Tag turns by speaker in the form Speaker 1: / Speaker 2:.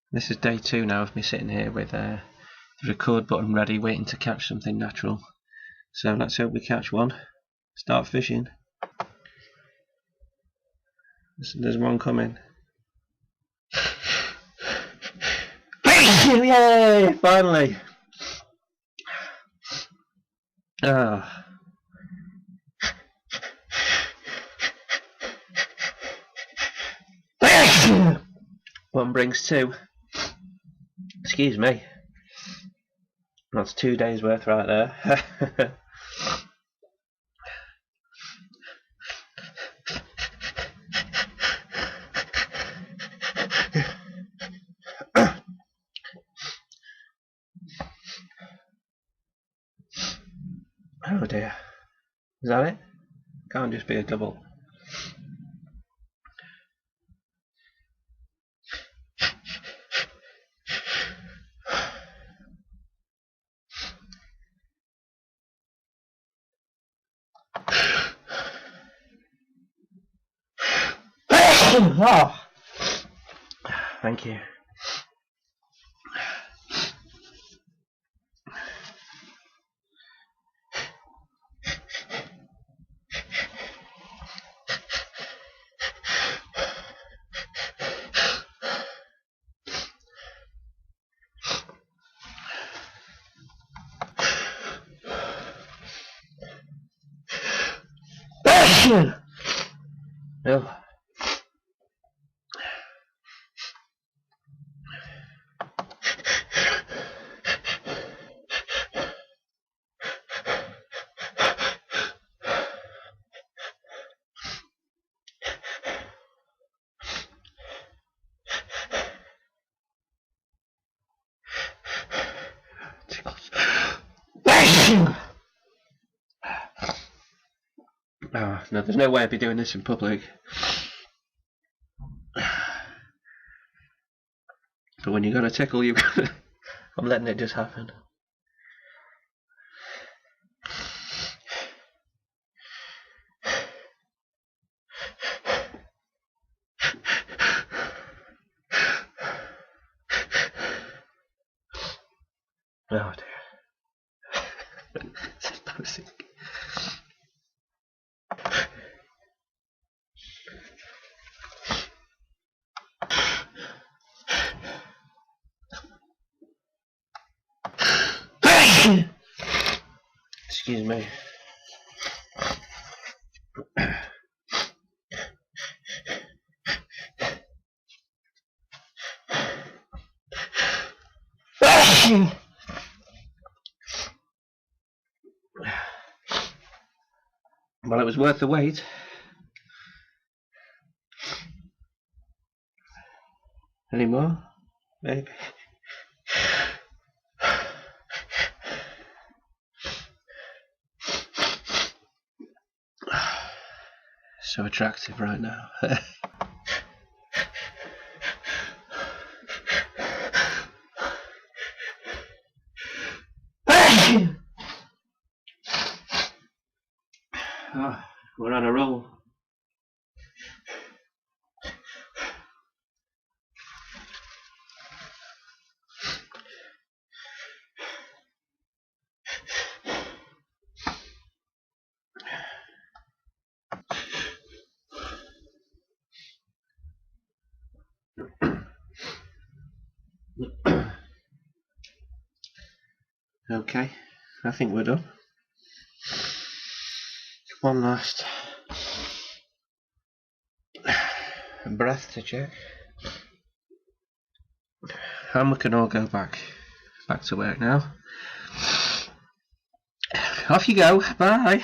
Speaker 1: This is day 2 now of me sitting here with the record button ready, waiting to catch something natural. So let's hope we catch one. Start fishing. There's one coming. Yay! Finally! Ah. One brings 2. Excuse me. That's 2 days worth right there. Oh dear. Is that it? Can't just be a double. Oh, thank you. Oh. Oh, no, there's no way I'd be doing this in public. But when you got a tickle, you gotta... I'm letting it just happen. Oh dear. It's embarrassing. Excuse me. Well, it was worth the wait. Any more? Maybe. So attractive right now. Oh, we're on a roll. Okay, I think we're done. One last breath to check, and we can all go back to work now. Off you go. Bye.